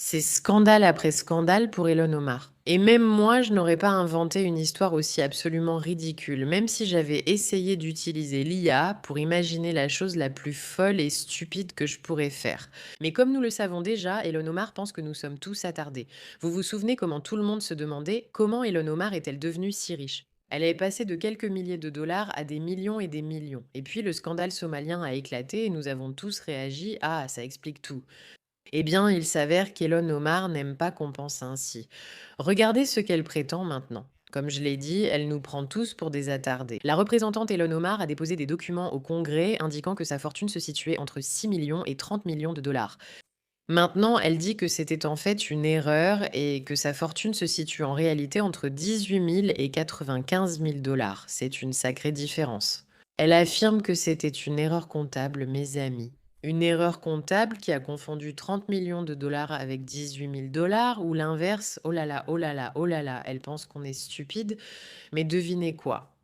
C'est scandale après scandale pour Elon Omar. Et même moi, je n'aurais pas inventé une histoire aussi absolument ridicule, même si j'avais essayé d'utiliser l'IA pour imaginer la chose la plus folle et stupide que je pourrais faire. Mais comme nous le savons déjà, Elon Omar pense que nous sommes tous attardés. Vous vous souvenez comment tout le monde se demandait comment Elon Omar est-elle devenue si riche? Elle avait passé de quelques milliers de dollars à des millions et des millions. Et puis le scandale somalien a éclaté et nous avons tous réagi. Ah, ça explique tout. Eh bien, il s'avère qu'Elon Omar n'aime pas qu'on pense ainsi. Regardez ce qu'elle prétend maintenant. Comme je l'ai dit, elle nous prend tous pour des attardés. La représentante Elon Omar a déposé des documents au Congrès indiquant que sa fortune se situait entre 6 millions et 30 millions de dollars. Maintenant, elle dit que c'était en fait une erreur et que sa fortune se situe en réalité entre 18 000 et 95 000 dollars. C'est une sacrée différence. Elle affirme que c'était une erreur comptable, mes amis. Une erreur comptable qui a confondu 30 millions de dollars avec 18 000 dollars ou l'inverse. Oh là là, oh là là, oh là là, elle pense qu'on est stupide. Mais devinez quoi?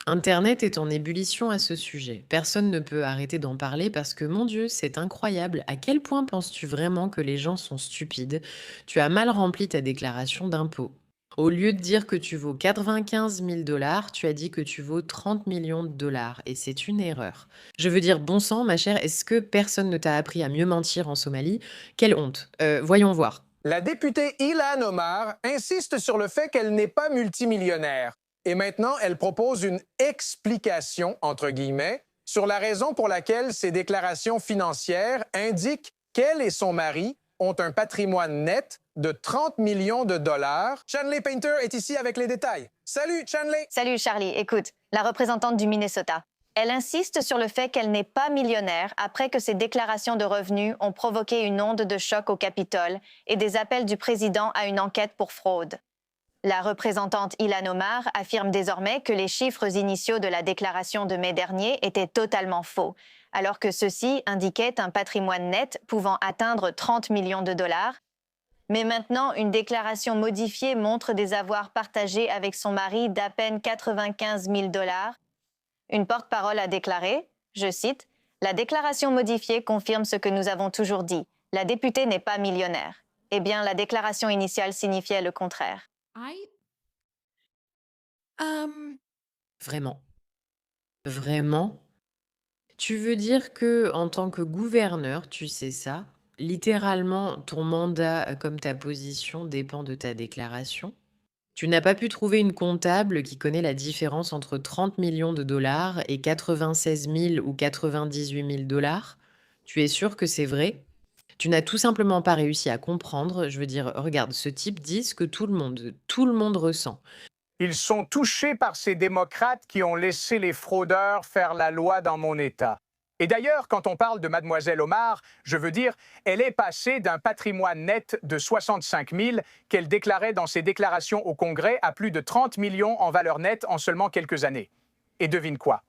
Internet est en ébullition à ce sujet. Personne ne peut arrêter d'en parler parce que, mon Dieu, c'est incroyable. À quel point penses-tu vraiment que les gens sont stupides? Tu as mal rempli ta déclaration d'impôt. Au lieu de dire que tu vaux 95 000 dollars, tu as dit que tu vaux 30 millions de dollars. Et c'est une erreur. Je veux dire, bon sang, ma chère, est-ce que personne ne t'a appris à mieux mentir en Somalie? Quelle honte. Voyons voir. La députée Ilhan Omar insiste sur le fait qu'elle n'est pas multimillionnaire. Et maintenant, elle propose une explication, entre guillemets, sur la raison pour laquelle ses déclarations financières indiquent qu'elle et son mari ont un patrimoine net de 30 millions de dollars. Chanley Painter est ici avec les détails. Salut, Chanley! Salut Charlie, écoute, la représentante du Minnesota. Elle insiste sur le fait qu'elle n'est pas millionnaire après que ses déclarations de revenus ont provoqué une onde de choc au Capitole et des appels du président à une enquête pour fraude. La représentante Ilhan Omar affirme désormais que les chiffres initiaux de la déclaration de mai dernier étaient totalement faux, alors que ceux-ci indiquaient un patrimoine net pouvant atteindre 30 millions de dollars. Mais maintenant, une déclaration modifiée montre des avoirs partagés avec son mari d'à peine 95 000 dollars. Une porte-parole a déclaré, je cite, La déclaration modifiée confirme ce que nous avons toujours dit. La députée n'est pas millionnaire. Eh bien, la déclaration initiale signifiait le contraire. I um Vraiment. Vraiment? Tu veux dire que, en tant que gouverneur, tu sais ça? Littéralement, ton mandat, comme ta position dépend de ta déclaration? Tu n'as pas pu trouver une comptable qui connaît la différence entre 30 millions de dollars et 96 000 ou 98 000 dollars? Tu es sûr que c'est vrai? Tu n'as tout simplement pas réussi à comprendre. Je veux dire, regarde, ce type dit ce que tout le monde ressent. Ils sont touchés par ces démocrates qui ont laissé les fraudeurs faire la loi dans mon État. Et d'ailleurs, quand on parle de mademoiselle Omar, je veux dire, elle est passée d'un patrimoine net de 65 000 qu'elle déclarait dans ses déclarations au Congrès à plus de 30 millions en valeur nette en seulement quelques années. Et devine quoi?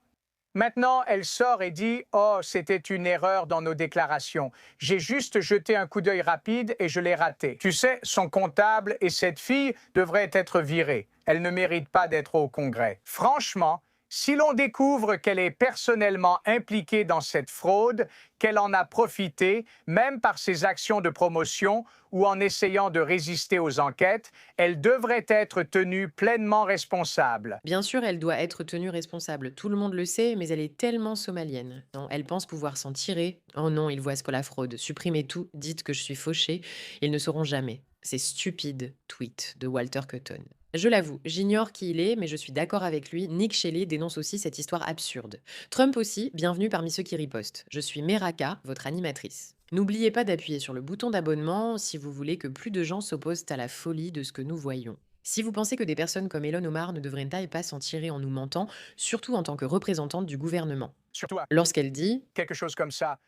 Maintenant, elle sort et dit « Oh, c'était une erreur dans nos déclarations. J'ai juste jeté un coup d'œil rapide et je l'ai raté. » Tu sais, son comptable et cette fille devraient être virés. Elle ne mérite pas d'être au Congrès. Franchement, si l'on découvre qu'elle est personnellement impliquée dans cette fraude, qu'elle en a profité, même par ses actions de promotion ou en essayant de résister aux enquêtes, elle devrait être tenue pleinement responsable. Bien sûr, elle doit être tenue responsable. Tout le monde le sait, mais elle est tellement somalienne. Non, elle pense pouvoir s'en tirer. Oh non, ils voient ce que la fraude. Supprimez tout, dites que je suis fauchée. Ils ne sauront jamais. C'est stupide, tweet de Walter Cotton. Je l'avoue, j'ignore qui il est, mais je suis d'accord avec lui. Nick Shelley dénonce aussi cette histoire absurde. Trump aussi, bienvenue parmi ceux qui ripostent. Je suis Meraka, votre animatrice. N'oubliez pas d'appuyer sur le bouton d'abonnement si vous voulez que plus de gens s'opposent à la folie de ce que nous voyons. Si vous pensez que des personnes comme Elon Omar ne devraient pas s'en tirer en nous mentant, surtout en tant que représentante du gouvernement, Surtout lorsqu'elle dit quelque chose comme ça.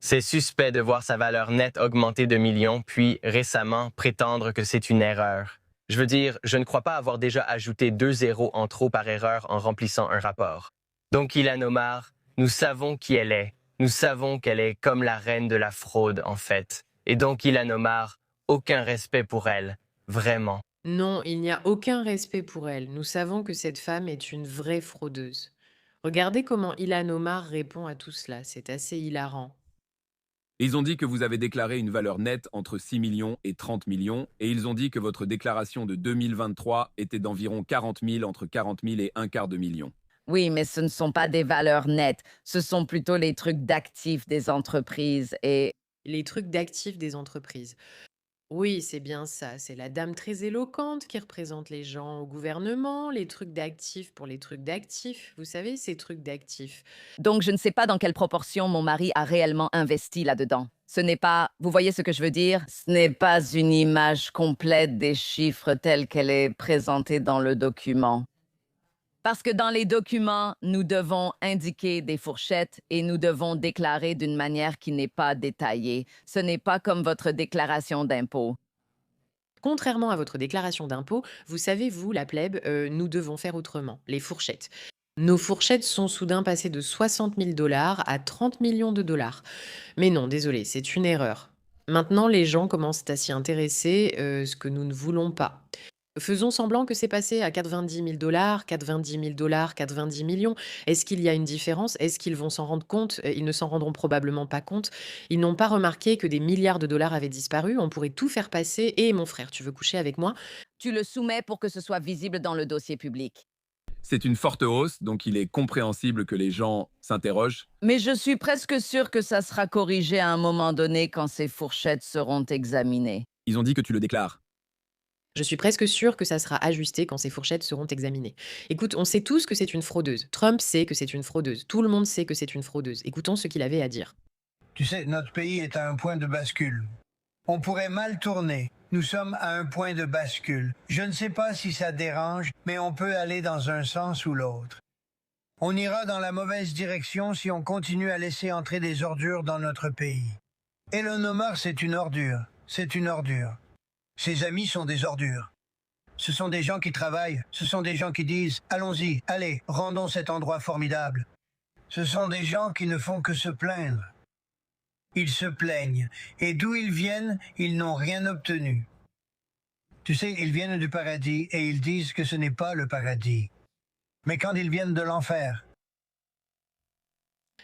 C'est suspect de voir sa valeur nette augmenter de millions, puis récemment prétendre que c'est une erreur. Je veux dire, je ne crois pas avoir déjà ajouté 2 zéros en trop par erreur en remplissant un rapport. Donc Ilhan Omar, nous savons qui elle est. Nous savons qu'elle est comme la reine de la fraude, en fait. Et donc Ilhan Omar, aucun respect pour elle. Vraiment. non, il n'y a aucun respect pour elle. Nous savons que cette femme est une vraie fraudeuse. Regardez comment Ilhan Omar répond à tout cela, c'est assez hilarant. Et ils ont dit que vous avez déclaré une valeur nette entre 6 millions et 30 millions, et ils ont dit que votre déclaration de 2023 était d'environ 40 000, entre 40 000 et un quart de million. Oui, mais ce ne sont pas des valeurs nettes. Ce sont plutôt les trucs d'actifs des entreprises. Et Les trucs d'actifs des entreprises. Oui, c'est bien ça. C'est la dame très éloquente qui représente les gens au gouvernement, les trucs d'actifs pour les trucs d'actifs. Vous savez, ces trucs d'actifs. donc, je ne sais pas dans quelle proportion mon mari a réellement investi là-dedans. Ce n'est pas, vous voyez ce que je veux dire? Ce n'est pas une image complète des chiffres telle qu'elle est présentée dans le document. Parce que dans les documents, nous devons indiquer des fourchettes et nous devons déclarer d'une manière qui n'est pas détaillée. Ce n'est pas comme votre déclaration d'impôt. Contrairement à votre déclaration d'impôt, vous savez, vous, la plèbe, nous devons faire autrement. Les fourchettes. Nos fourchettes sont soudain passées de 60 000 dollars à 30 millions de dollars. Mais non, désolé, c'est une erreur. Maintenant, les gens commencent à s'y intéresser, ce que nous ne voulons pas. Faisons semblant que c'est passé à 90 000 dollars, 90 000 dollars, 90 millions. Est-ce qu'il y a une différence? Est-ce qu'ils vont s'en rendre compte? Ils ne s'en rendront probablement pas compte. Ils n'ont pas remarqué que des milliards de dollars avaient disparu. On pourrait tout faire passer. Et mon frère, tu veux coucher avec moi? Tu le soumets pour que ce soit visible dans le dossier public. C'est une forte hausse, donc il est compréhensible que les gens s'interrogent. Mais je suis presque sûre que ça sera corrigé à un moment donné quand ces fourchettes seront examinées. Ils ont dit que tu le déclares. Je suis presque sûre que ça sera ajusté quand ces fourchettes seront examinées. Écoute, on sait tous que c'est une fraudeuse. Trump sait que c'est une fraudeuse. Tout le monde sait que c'est une fraudeuse. Écoutons ce qu'il avait à dire. Tu sais, notre pays est à un point de bascule. On pourrait mal tourner. Nous sommes à un point de bascule. Je ne sais pas si ça dérange, mais on peut aller dans un sens ou l'autre. On ira dans la mauvaise direction si on continue à laisser entrer des ordures dans notre pays. Elon Omar, c'est une ordure. C'est une ordure. Ses amis sont des ordures. Ce sont des gens qui travaillent. Ce sont des gens qui disent « Allons-y, allez, rendons cet endroit formidable ». Ce sont des gens qui ne font que se plaindre. Ils se plaignent, et d'où ils viennent, ils n'ont rien obtenu. Tu sais, ils viennent du paradis et ils disent que ce n'est pas le paradis. Mais quand ils viennent de l'enfer,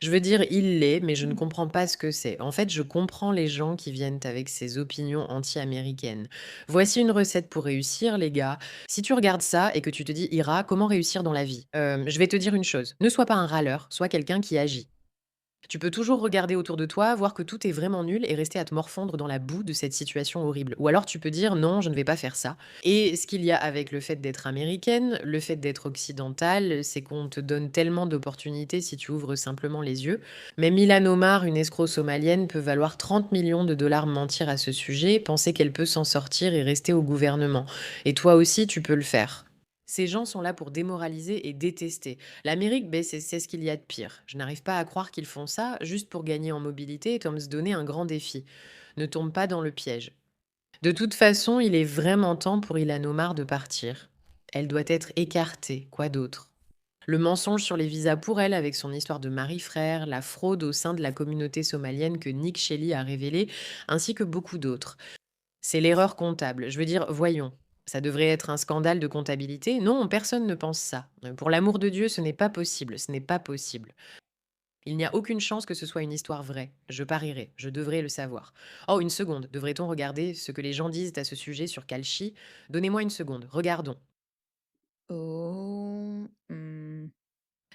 Je veux dire, il l'est, mais je ne comprends pas ce que c'est. En fait, je comprends les gens qui viennent avec ces opinions anti-américaines. Voici une recette pour réussir, les gars. Si tu regardes ça et que tu te dis, Ira, comment réussir dans la vie? Je vais te dire une chose. Ne sois pas un râleur, sois quelqu'un qui agit. Tu peux toujours regarder autour de toi, voir que tout est vraiment nul et rester à te morfondre dans la boue de cette situation horrible. Ou alors tu peux dire non, je ne vais pas faire ça. Et ce qu'il y a avec le fait d'être américaine, le fait d'être occidentale, c'est qu'on te donne tellement d'opportunités si tu ouvres simplement les yeux. Même Ilan Omar, une escroc somalienne, peut valoir 30 millions de dollars mentir à ce sujet, penser qu'elle peut s'en sortir et rester au gouvernement. Et toi aussi, tu peux le faire. Ces gens sont là pour démoraliser et détester. L'Amérique, ben, c'est ce qu'il y a de pire. Je n'arrive pas à croire qu'ils font ça juste pour gagner en mobilité et comme se donner un grand défi. Ne tombe pas dans le piège. De toute façon, il est vraiment temps pour Ilan Omar de partir. Elle doit être écartée, quoi d'autre? Le mensonge sur les visas pour elle avec son histoire de mari-frère, la fraude au sein de la communauté somalienne que Nick Shelley a révélée, ainsi que beaucoup d'autres. C'est l'erreur comptable. Je veux dire, voyons. Ça devrait être un scandale de comptabilité. Non, personne ne pense ça. Pour l'amour de Dieu, ce n'est pas possible. Ce n'est pas possible. Il n'y a aucune chance que ce soit une histoire vraie. Je parierais. Je devrais le savoir. Oh, une seconde. Devrait-on regarder ce que les gens disent à ce sujet sur Kalshi? Donnez-moi une seconde. Regardons. Oh,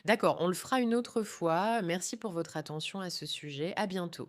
D'accord, on le fera une autre fois. Merci pour votre attention à ce sujet. À bientôt.